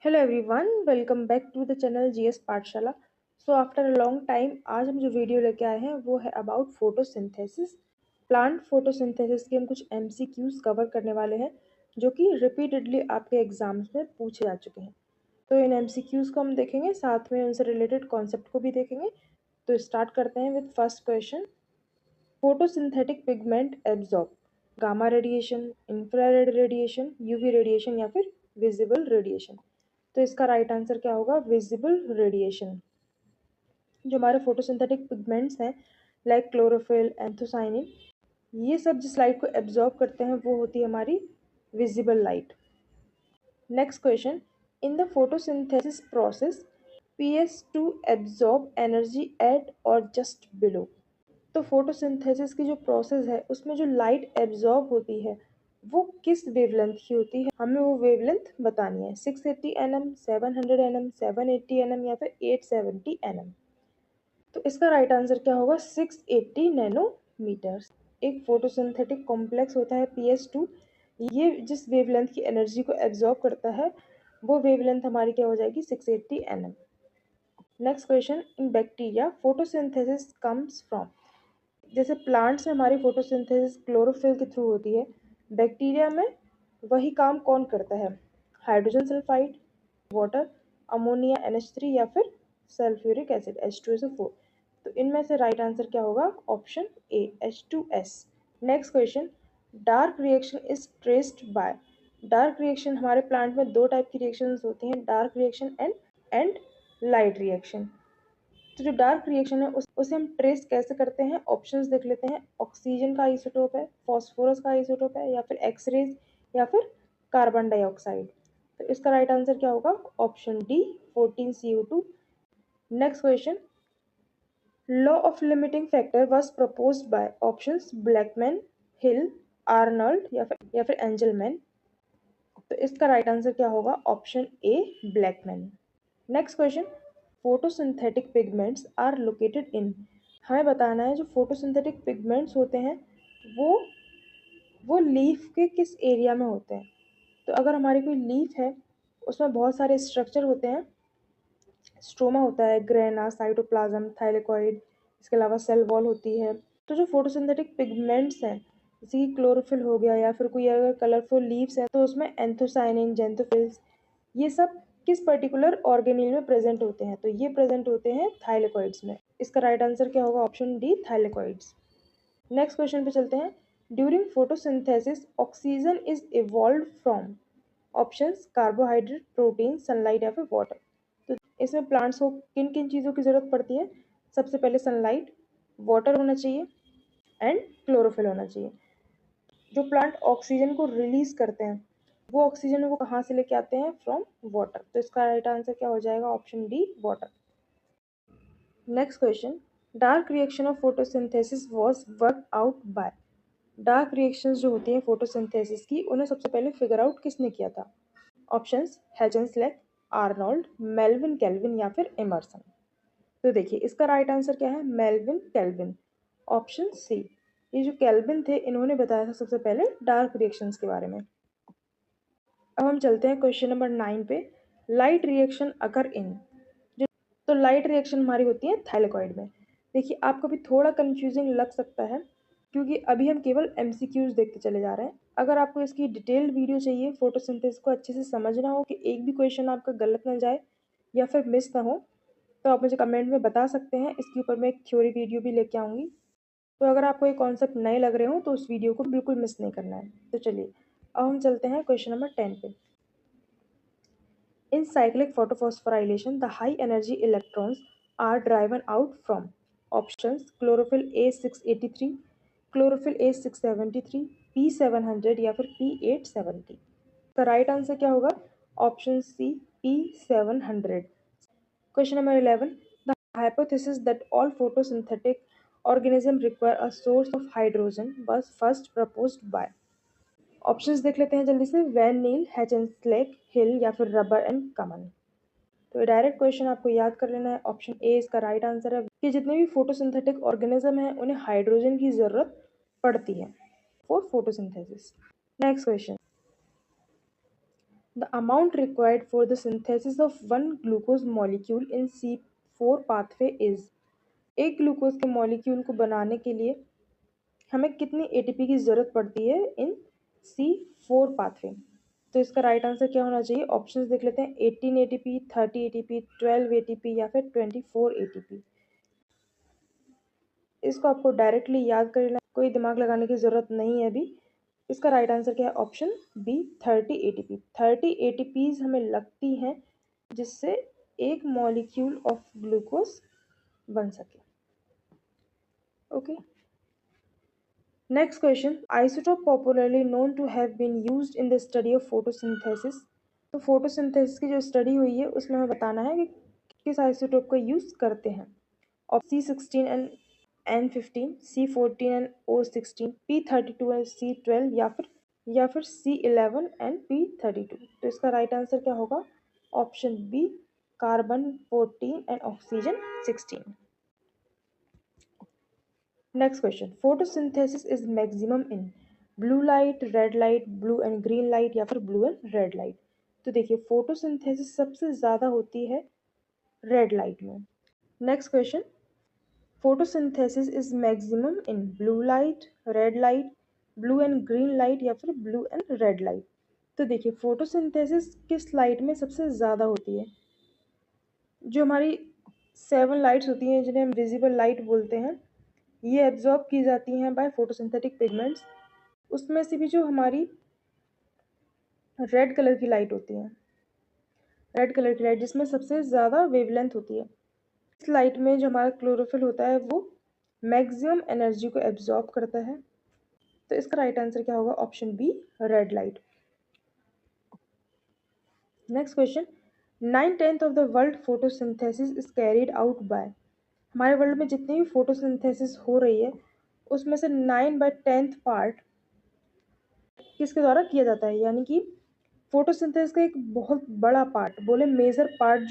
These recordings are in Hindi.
Hello everyone, welcome back to the channel GS Pathshala. So after a long time आज हम जो वीडियो लेके आए हैं वो है अबाउट फोटोसिंथेसिस। प्लांट फोटोसिंथेसिस के हम कुछ एमसीक्यूज कवर करने वाले हैं जो कि रिपीटेडली आपके एग्जाम्स में पूछे जा चुके हैं। तो इन एमसीक्यूज को हम देखेंगे, साथ में उनसे रिलेटेड कॉन्सेप्ट को भी देखेंगे। तो स्टार्ट करते हैं with first question. Photosynthetic pigment absorb gamma radiation, infrared radiation, UV radiation या फिर विजिबल रेडिएशन। तो इसका राइट आंसर क्या होगा? Visible radiation. जो हमारे फोटोसिंथेटिक पिगमेंट्स हैं लाइक क्लोरोफिल, एंथोसाइनिन, ये सब जिस लाइट को एब्जॉर्ब करते हैं वो होती है हमारी visible light. Next question, in the photosynthesis process PS2 absorb energy at और जस्ट बिलो। तो फोटोसिंथेसिस की जो प्रोसेस है उसमें जो लाइट एब्जॉर्ब होती है वो किस वेवलेंथ की होती है, हमें वो वेवलेंथ बतानी है। 680 nm, 700 nm, 780 nm या फिर 870 nm। तो इसका राइट आंसर क्या होगा? 680 नैनोमीटर्स। एक फोटोसिंथेटिक कॉम्प्लेक्स होता है PS2, ये जिस वेवलेंथ की एनर्जी को एब्जॉर्ब करता है वो वेवलेंथ हमारी क्या हो जाएगी? 680 nm। Next question, in bacteria photosynthesis comes from. जैसे प्लांट्स में हमारी फोटोसिंथेसिस क्लोरोफिल के थ्रू होती है, बैक्टीरिया में वही काम कौन करता है? Hydrogen sulphide, water, ammonia NH3 या फिर सल्फ्यूरिक एसिड H2SO4। तो इनमें से राइट आंसर क्या होगा? Option A, H2S। Next question, dark reaction is traced by. Dark reaction हमारे प्लांट में दो टाइप की रिएक्शंस होती हैं, dark reaction and light reaction. तो जो डार्क रिएक्शन है उसे हम ट्रेस कैसे करते हैं? ऑप्शंस देख लेते हैं। ऑक्सीजन का आइसोटोप है, फॉस्फोरस का आइसोटोप है या फिर एक्सरेज या फिर कार्बन डाइऑक्साइड। तो इसका राइट आंसर क्या होगा? Option D, 14CO2। Next question, law of limiting factor was proposed by. Options Blackman, Hill, Arnold या फिर एंजलमैन। तो इसका राइट आंसर क्या होगा? Option A, Blackman. Next question, photosynthetic pigments are located in. हमें बताना है जो फोटोसिंथेटिक पिगमेंट्स होते हैं वो लीफ के किस एरिया में होते हैं। तो अगर हमारी कोई लीफ है उसमें बहुत सारे स्ट्रक्चर होते हैं, स्ट्रोमा होता है, ग्रेना, साइटोप्लाज्म, थाइलेकॉइड, इसके अलावा सेल वॉल होती है। तो जो फोटोसिंथेटिक पिगमेंट्स हैं जैसे कि क्लोरोफिल हो गया या फिर कोई अगर कलरफुल लीव्स हैं तो उसमें एंथोसाइनिन, जेंथोफिल्स, ये सब किस पर्टिकुलर ऑर्गेनील में प्रेजेंट होते हैं? तो ये प्रेजेंट होते हैं थाइलेकॉइड्स में। इसका राइट आंसर क्या होगा? Option D, thylakoids. Next question पे चलते हैं। During photosynthesis oxygen is evolve from. Options carbohydrate, protein, sunlight या फिर वाटर। तो इसमें प्लांट्स को किन किन चीज़ों की ज़रूरत पड़ती है? सबसे पहले सनलाइट, वाटर होना चाहिए एंड क्लोरोफिल होना चाहिए। जो प्लांट ऑक्सीजन को रिलीज करते हैं वो ऑक्सीजन वो कहाँ से लेके आते हैं? From water. तो इसका राइट आंसर क्या हो जाएगा? Option D, water. Next question, dark reaction of photosynthesis was work out by. Dark reactions जो होती हैं फोटोसिंथेसिस की उन्हें सबसे पहले फिगर आउट किसने किया था? ऑप्शंस हेजनस्लेट, आर्नोल्ड, मेल्विन केल्विन या फिर एमर्सन। तो देखिए इसका राइट आंसर क्या है? Melvin Calvin, option C. ये जो केल्विन थे इन्होंने बताया था सबसे पहले डार्क रिएक्शंस के बारे में। अब हम चलते हैं क्वेश्चन नंबर 9 पे। लाइट रिएक्शन अकर इन। तो लाइट रिएक्शन हमारी होती है थाइलेकॉइड में। देखिए आपको भी थोड़ा कंफ्यूजिंग लग सकता है क्योंकि अभी हम केवल एमसीक्यूज देखते चले जा रहे हैं। अगर आपको इसकी डिटेल्ड वीडियो चाहिए, फोटोसिंथेसिस को अच्छे से समझना हो कि एक भी क्वेश्चन आपका गलत ना जाए या फिर मिस ना हो, तो आप मुझे कमेंट में बता सकते हैं। इसके ऊपर मैं एक थ्योरी वीडियो भी लेके आऊँगी। तो अगर आपको ये कॉन्सेप्ट नए लग रहे हो तो उस वीडियो को बिल्कुल मिस नहीं करना है। तो चलिए अब हम चलते हैं क्वेश्चन नंबर 10 पे। In cyclic photophosphorylation, the high energy electrons are driven out from options chlorophyll A683, chlorophyll A673, P700 या फिर P870। तो राइट आंसर क्या होगा? Option C, P700। Question number 11. The hypothesis that all photosynthetic organisms require a source of hydrogen was first proposed by। Options देख लेते हैं जल्दी से। वैन नील, हेचनस्लेक, हिल या फिर रबर एंड कमन। तो डायरेक्ट क्वेश्चन आपको याद कर लेना है। ऑप्शन ए इसका राइट आंसर है कि जितने भी फोटोसिंथेटिक ऑर्गेनिज्म हैं उन्हें हाइड्रोजन की जरूरत पड़ती है for photosynthesis. Next question, the amount required for the synthesis of one glucose molecule in C4 pathway is. एक ग्लूकोज के मॉलिक्यूल को बनाने के लिए हमें कितनी एटीपी की ज़रूरत पड़ती है इन C4 पाथवे। तो इसका राइट आंसर क्या होना चाहिए? ऑप्शंस देख लेते हैं। 18 एटीपी, 30 एटीपी, 12 एटीपी या फिर 24 एटीपी। इसको आपको डायरेक्टली याद कर लेना, कोई दिमाग लगाने की ज़रूरत नहीं है अभी। इसका राइट आंसर क्या है? Option B 30 ATP. 30 एटीपीज हमें लगती हैं जिससे एक मॉलिक्यूल ऑफ ग्लूकोज बन सके। Okay, next question, isotope popularly known to have been used in the study of photosynthesis. तो फोटोसिंथेसिस की जो स्टडी हुई है उसमें हमें बताना है कि किस आइसोटोप का यूज़ करते हैं। C16 and N15, C14 and O16, P32 and C12 या फिर C11 एंड P32। तो इसका राइट आंसर क्या होगा? Option B, carbon 14 and oxygen 16। Next question, photosynthesis is maximum in blue light, red light, blue and green light या फिर ब्लू एंड रेड लाइट। तो देखिए फोटोसिंथेसिस सबसे ज़्यादा होती है रेड लाइट में। Next question, photosynthesis is maximum in blue light, red light, blue and green light या फिर ब्लू एंड रेड लाइट। तो देखिए फोटोसिंथेसिस किस लाइट में सबसे ज़्यादा होती है? जो हमारी 7 लाइट्स होती हैं जिन्हें हम विजिबल लाइट बोलते हैं, ये एब्जॉर्ब की जाती हैं बाय फोटोसिंथेटिक पिगमेंट्स। उसमें से भी जो हमारी रेड कलर की लाइट होती है, रेड कलर की लाइट जिसमें सबसे ज़्यादा वेवलेंथ होती है, इस लाइट में जो हमारा क्लोरोफिल होता है वो मैक्सिमम एनर्जी को एब्जॉर्ब करता है। तो इसका राइट आंसर क्या होगा? Option B, red light. Next question, 9/10 of the world photosynthesis is carried out by. हमारे वर्ल्ड में जितनी भी फोटोसिंथेसिस हो रही है उसमें से 9/10 पार्ट किसके द्वारा किया जाता है? यानी कि फोटोसिंथेसिस का एक बहुत बड़ा पार्ट, बोले मेजर पार्ट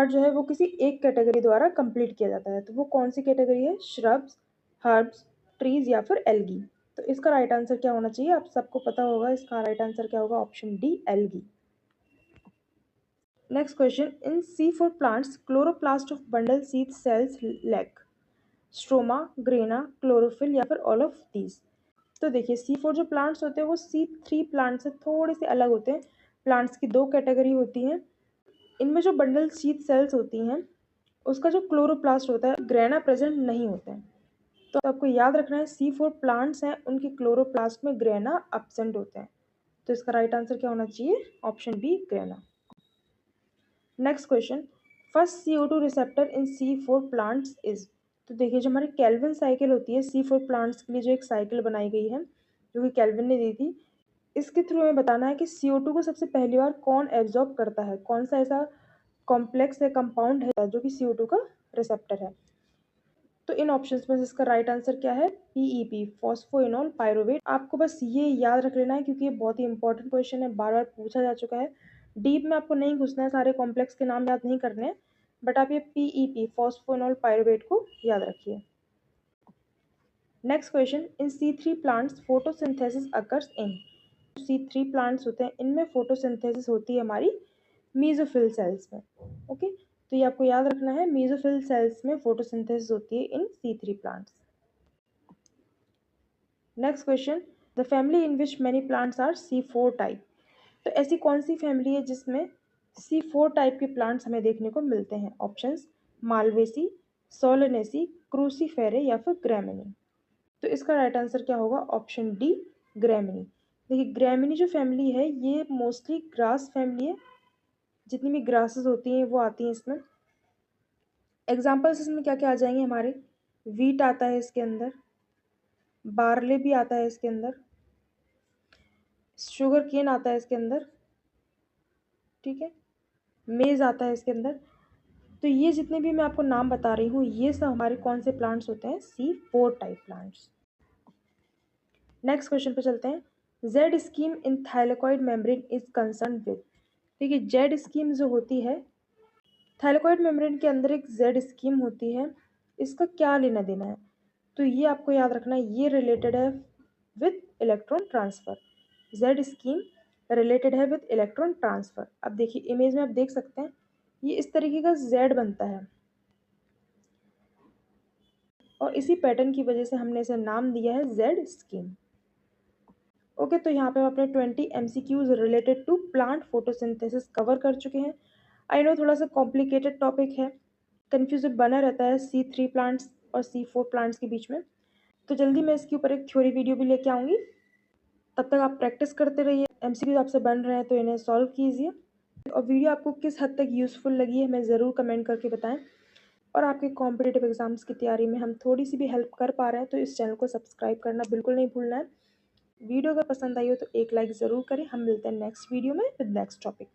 जो है वो किसी एक कैटेगरी द्वारा कंप्लीट किया जाता है। तो वो कौन सी कैटेगरी है? श्रब्स, हर्ब्स, ट्रीज या फिर एल्गी। तो इसका राइट आंसर क्या होना चाहिए? आप सबको पता होगा, इसका राइट आंसर क्या होगा? Option D, algae. Next question, in C4 plants chloroplast of bundle sheath cells lack stroma, grana, chlorophyll या फिर ऑल ऑफ दीज। तो देखिए C4 जो प्लांट्स होते हैं वो C3 प्लांट से थोड़े से अलग होते हैं। प्लांट्स की दो कैटेगरी होती हैं। इनमें जो बंडल शीथ सेल्स होती हैं उसका जो क्लोरोप्लास्ट होता है ग्रेना प्रेजेंट नहीं होता है। तो आपको याद रखना है C4 प्लांट्स हैं उनके क्लोरोप्लास्ट में ग्रेना एब्सेंट होते हैं। तो इसका राइट आंसर क्या होना चाहिए? Option B, grana. Next question, first CO2 receptor in C4 plants is. तो देखिए जो हमारी कैल्विन साइकिल होती है C4 प्लांट्स के लिए, जो एक साइकिल बनाई गई है जो कि कैल्विन ने दी थी, इसके थ्रू हमें बताना है कि CO2 को सबसे पहली बार कौन एब्जॉर्ब करता है, कौन सा ऐसा कॉम्प्लेक्स है, कंपाउंड है जो कि CO2 का रिसेप्टर है। तो इन ऑप्शंस में से इसका राइट आंसर क्या है? PEP, phosphoenol pyruvate. आपको बस ये याद रख लेना है क्योंकि ये बहुत ही इंपॉर्टेंट क्वेश्चन है, बार बार पूछा जा चुका है। डीप में आपको नहीं घुसना है, सारे कॉम्प्लेक्स के नाम याद नहीं करने हैं, बट आप ये PEP, फॉस्फोइनोल पायरोवेट को याद रखिए। Next question, in C3 plants photosynthesis occurs in. C3 plants होते हैं इनमें फोटोसिंथेसिस होती है हमारी मीजोफिल सेल्स में। ओके, तो ये आपको याद रखना है, मीजोफिल सेल्स में फोटोसिंथेसिस होती है in C3 plants. Next question, the family in which many plants are C4 type. तो ऐसी कौन सी फैमिली है जिसमें C4 टाइप के प्लांट्स हमें देखने को मिलते हैं? ऑप्शंस, मालवेसी, सोलेनेसी, क्रूसीफेरे या फिर ग्रेमिनी। तो इसका राइट आंसर क्या होगा? Option D, Gramineae. देखिए ग्रेमिनी जो फैमिली है ये मोस्टली ग्रास फैमिली है, जितनी भी ग्रासेस होती हैं वो आती हैं इसमें। एग्जाम्पल्स इसमें क्या क्या आ जाएंगे हमारे? वीट आता है इसके अंदर, बार्ले भी आता है इसके अंदर, शुगर केन आता है इसके अंदर, ठीक है, मेज आता है इसके अंदर। तो ये जितने भी मैं आपको नाम बता रही हूँ ये सब हमारे कौन से प्लांट्स होते हैं? C4 type plants. Next question पे चलते हैं, Z scheme in thylakoid membrane is concern with. देखिए जेड स्कीम जो होती है थाइलेकॉइड मेम्ब्रेन के अंदर, एक जेड स्कीम होती है, इसका क्या लेना देना है? तो ये आपको याद रखना है, ये रिलेटेड है with electron transfer. Z scheme related है विद इलेक्ट्रॉन ट्रांसफ़र। अब देखिए इमेज में आप देख सकते हैं ये इस तरीके का जेड बनता है और इसी पैटर्न की वजह से हमने इसे नाम दिया है जेड स्कीम। ओके, तो यहाँ पे हम अपने 20 MCQs related to plant photosynthesis cover कर चुके हैं। आई नो थोड़ा सा कॉम्प्लिकेटेड टॉपिक है, कन्फ्यूजन बना रहता है C3 प्लांट्स और C4 प्लांट्स के बीच में, तो जल्दी मैं इसके ऊपर एक थ्योरी वीडियो भी लेके आऊँगी। तब तक आप प्रैक्टिस करते रहिए, MCQs आपसे बन रहे हैं तो इन्हें सॉल्व कीजिए और वीडियो आपको किस हद तक यूज़फुल लगी है हमें ज़रूर कमेंट करके बताएं। और आपके कॉम्पिटिटिव एग्जाम्स की तैयारी में हम थोड़ी सी भी हेल्प कर पा रहे हैं तो इस चैनल को सब्सक्राइब करना बिल्कुल नहीं भूलना है। वीडियो अगर पसंद आई हो तो एक लाइक ज़रूर करें। हम मिलते हैं नेक्स्ट वीडियो में विद नेक्स्ट टॉपिक।